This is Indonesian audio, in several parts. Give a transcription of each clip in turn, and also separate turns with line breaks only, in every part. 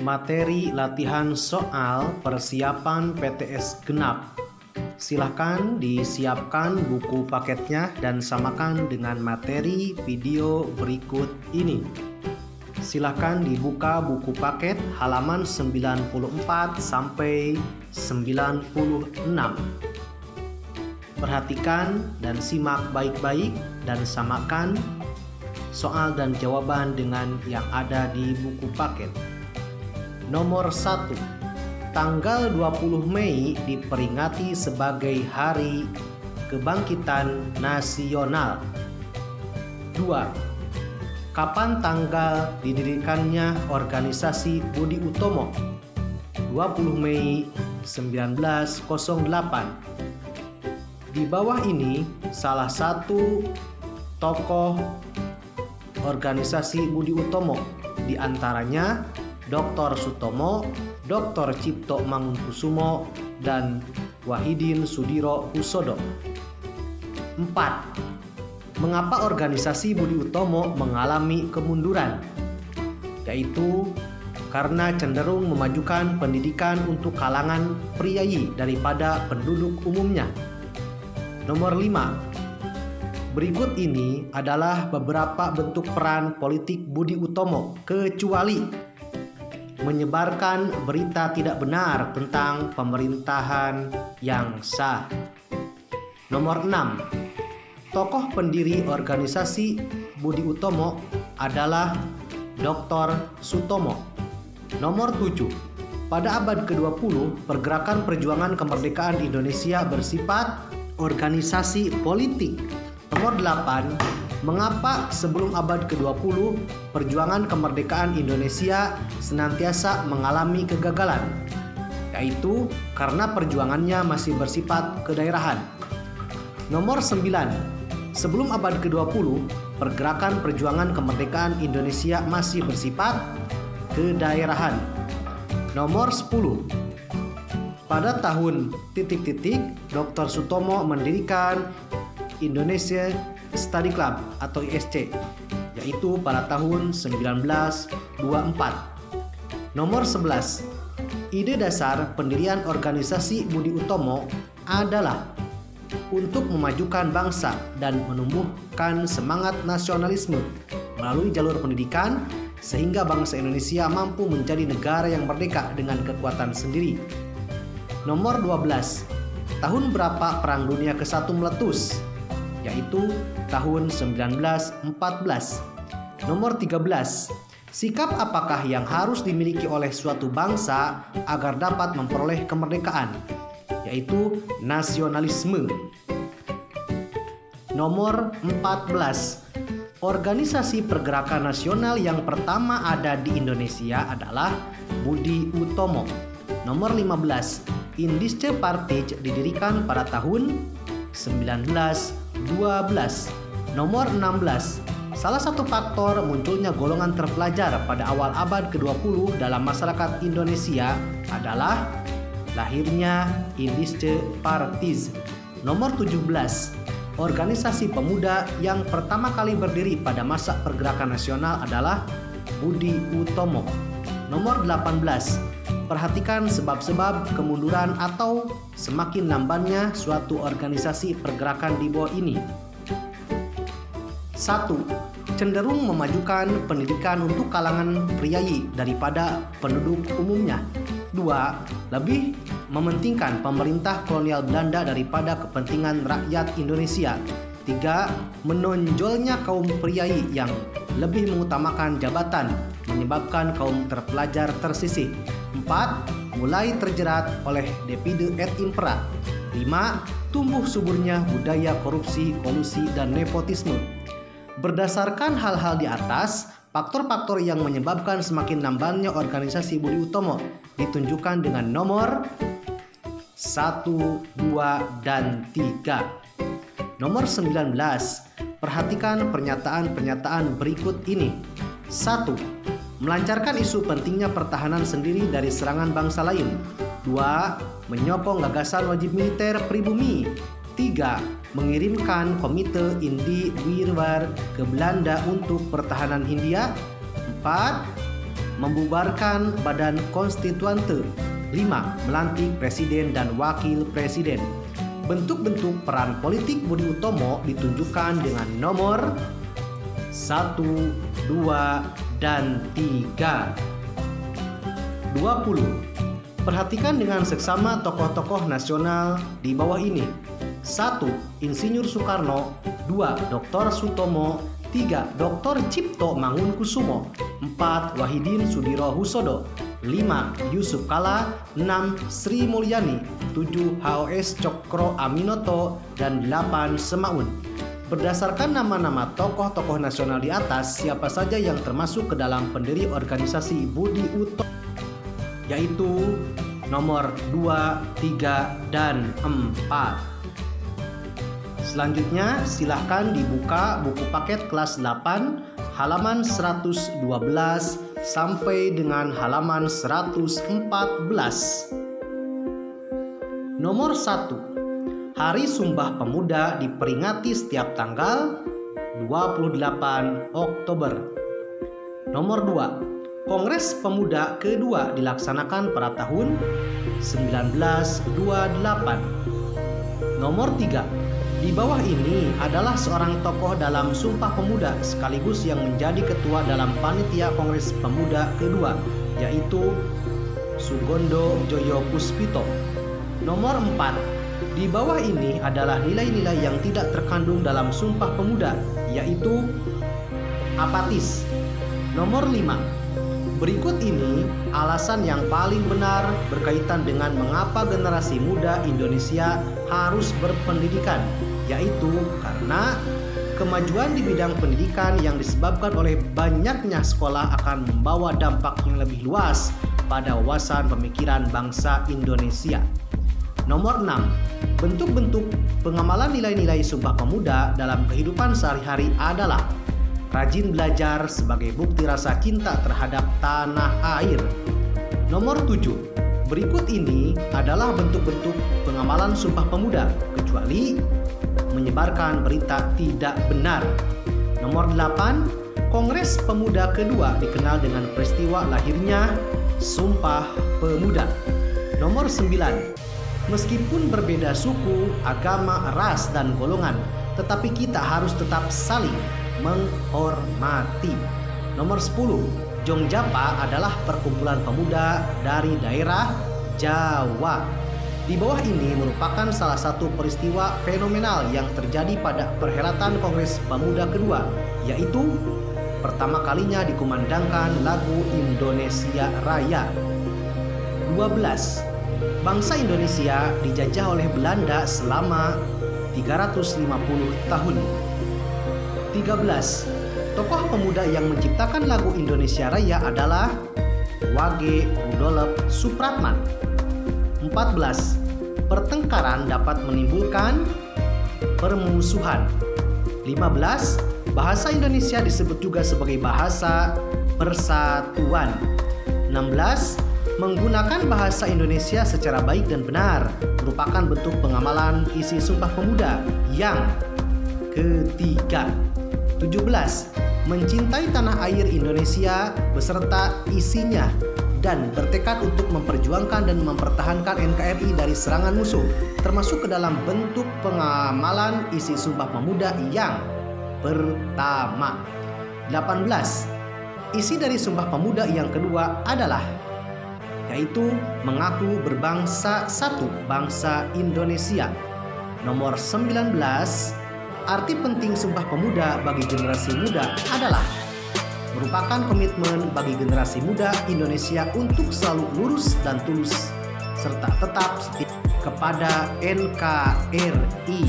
Materi latihan soal persiapan PTS genap. Silahkan disiapkan buku paketnya dan samakan dengan materi video berikut ini. Silahkan dibuka buku paket halaman 94 sampai 96. Perhatikan dan simak baik-baik dan samakan soal dan jawaban dengan yang ada di buku paket. Nomor 1. Tanggal 20 Mei diperingati sebagai Hari Kebangkitan Nasional. 2. Kapan tanggal didirikannya organisasi Budi Utomo? 20 Mei 1908. Di bawah ini salah satu tokoh organisasi Budi Utomo, di antaranya Dr. Sutomo, Dr. Cipto Mangunkusumo, dan Wahidin Sudirohusodo. 4. Mengapa organisasi Budi Utomo mengalami kemunduran? Yaitu karena cenderung memajukan pendidikan untuk kalangan priayi daripada penduduk umumnya. Nomor 5. Berikut ini adalah beberapa bentuk peran politik Budi Utomo, kecuali menyebarkan berita tidak benar tentang pemerintahan yang sah. Nomor 6. Tokoh pendiri organisasi Budi Utomo adalah Dr. Sutomo. Nomor 7. Pada abad ke-20, pergerakan perjuangan kemerdekaan Indonesia bersifat organisasi politik. Nomor 8. Mengapa sebelum abad ke-20 perjuangan kemerdekaan Indonesia senantiasa mengalami kegagalan? Yaitu karena perjuangannya masih bersifat kedaerahan. Nomor 9. Sebelum abad ke-20 pergerakan perjuangan kemerdekaan Indonesia masih bersifat kedaerahan. Nomor 10. Pada tahun ... Dr. Sutomo mendirikan Indonesia Study Club atau ISC, yaitu pada tahun 1924. Nomor 11. Ide dasar pendirian organisasi Budi Utomo adalah untuk memajukan bangsa dan menumbuhkan semangat nasionalisme melalui jalur pendidikan sehingga bangsa Indonesia mampu menjadi negara yang merdeka dengan kekuatan sendiri. Nomor 12. Tahun berapa Perang Dunia ke-1 meletus? Yaitu tahun 1914. Nomor 13. Sikap apakah yang harus dimiliki oleh suatu bangsa agar dapat memperoleh kemerdekaan? Yaitu nasionalisme. Nomor 14. Organisasi pergerakan nasional yang pertama ada di Indonesia adalah Budi Utomo. Nomor 15. Indische Partij didirikan pada tahun 1912. Nomor 16. Salah satu faktor munculnya golongan terpelajar pada awal abad ke-20 dalam masyarakat Indonesia adalah lahirnya Indische Partij. Nomor 17. Organisasi pemuda yang pertama kali berdiri pada masa pergerakan nasional adalah Budi Utomo. Nomor 18. Perhatikan sebab-sebab kemunduran atau semakin lambannya suatu organisasi pergerakan di bawah ini. 1. Cenderung memajukan pendidikan untuk kalangan priayi daripada penduduk umumnya. 2. Lebih mementingkan pemerintah kolonial Belanda daripada kepentingan rakyat Indonesia. 3. Menonjolnya kaum priayi yang lebih mengutamakan jabatan menyebabkan kaum terpelajar tersisih. 4. Mulai terjerat oleh divide et impera. 5. Tumbuh suburnya budaya korupsi, kolusi, dan nepotisme. Berdasarkan hal-hal di atas, faktor-faktor yang menyebabkan semakin lambannya organisasi Budi Utomo ditunjukkan dengan nomor 1, 2, dan 3. Nomor 19. Perhatikan pernyataan-pernyataan berikut ini. 1. Melancarkan isu pentingnya pertahanan sendiri dari serangan bangsa lain. 2. Menyokong gagasan wajib militer pribumi. 3. Mengirimkan komite Indi Wirwar ke Belanda untuk pertahanan Hindia. 4. membubarkan Badan Konstituante. 5. Melantik Presiden dan Wakil Presiden. Bentuk-bentuk peran politik Budi Utomo ditunjukkan dengan nomor 1, 2, dan 3. 20. Perhatikan dengan seksama tokoh-tokoh nasional di bawah ini. 1. Insinyur Soekarno. 2. Dr. Sutomo. 3. Dr. Cipto Mangunkusumo. 4. Wahidin Sudirohusodo. 5. Yusuf Kala. 6. Sri Mulyani. 7. HOS Cokro Aminoto. Dan 8. Semaun. Berdasarkan nama-nama tokoh-tokoh nasional di atas, siapa saja yang termasuk ke dalam pendiri organisasi Budi Utomo, yaitu nomor 2, 3, dan 4. Selanjutnya silahkan dibuka buku paket kelas 8 halaman 112 sampai dengan halaman 114. Nomor 1. Hari Sumpah Pemuda diperingati setiap tanggal 28 Oktober. Nomor 2. Kongres Pemuda kedua dilaksanakan pada tahun 1928. Nomor 3. Di bawah ini adalah seorang tokoh dalam Sumpah Pemuda sekaligus yang menjadi ketua dalam panitia Kongres Pemuda kedua, yaitu Sugondo Joyo Puspito. Nomor 4. Di bawah ini adalah nilai-nilai yang tidak terkandung dalam Sumpah Pemuda, yaitu apatis. Nomor 5. Berikut ini alasan yang paling benar berkaitan dengan mengapa generasi muda Indonesia harus berpendidikan, yaitu karena kemajuan di bidang pendidikan yang disebabkan oleh banyaknya sekolah akan membawa dampak yang lebih luas pada wawasan pemikiran bangsa Indonesia. Nomor 6. Bentuk-bentuk pengamalan nilai-nilai Sumpah Pemuda dalam kehidupan sehari-hari adalah rajin belajar sebagai bukti rasa cinta terhadap tanah air. Nomor 7. Berikut ini adalah bentuk-bentuk pengamalan Sumpah Pemuda, kecuali menyebarkan berita tidak benar. Nomor 8. Kongres Pemuda kedua dikenal dengan peristiwa lahirnya Sumpah Pemuda. Nomor 9. Meskipun berbeda suku, agama, ras, dan golongan, tetapi kita harus tetap saling menghormati. Nomor 10. Jongjapa adalah perkumpulan pemuda dari daerah Jawa. Di bawah ini merupakan salah satu peristiwa fenomenal yang terjadi pada perhelatan Kongres Pemuda kedua, yaitu pertama kalinya dikumandangkan lagu Indonesia Raya. 12. Bangsa Indonesia dijajah oleh Belanda selama 350 tahun. 13. Tokoh pemuda yang menciptakan lagu Indonesia Raya adalah Wage Rudolf Supratman. 14. Pertengkaran dapat menimbulkan permusuhan. 15. Bahasa Indonesia disebut juga sebagai bahasa persatuan. 16. Menggunakan bahasa Indonesia secara baik dan benar merupakan bentuk pengamalan isi Sumpah Pemuda yang ketiga. 17. Mencintai tanah air Indonesia beserta isinya dan bertekad untuk memperjuangkan dan mempertahankan NKRI dari serangan musuh, termasuk ke dalam bentuk pengamalan isi Sumpah Pemuda yang pertama. 18. Isi dari Sumpah Pemuda yang kedua adalah yaitu mengaku berbangsa satu, bangsa Indonesia. Nomor 19. Arti penting Sumpah Pemuda bagi generasi muda adalah merupakan komitmen bagi generasi muda Indonesia untuk selalu lurus dan tulus serta tetap setia kepada NKRI.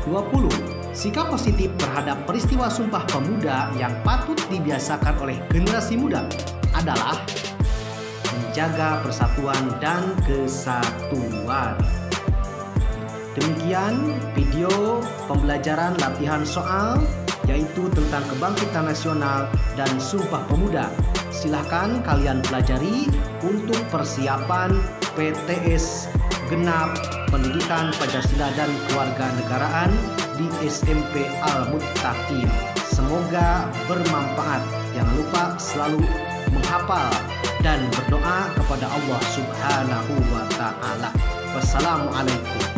20. Sikap positif terhadap peristiwa Sumpah Pemuda yang patut dibiasakan oleh generasi muda adalah menjaga persatuan dan kesatuan. Demikian video pembelajaran latihan soal yaitu tentang kebangkitan nasional dan Sumpah Pemuda. Silahkan kalian pelajari untuk persiapan PTS Genap Pendidikan Pancasila dan Kewarganegaraan di SMP Al Muttaqin. Semoga bermanfaat. Jangan lupa lupa selalu menghafal dan berdoa kepada Allah Subhanahu wa taala. Wassalamualaikum.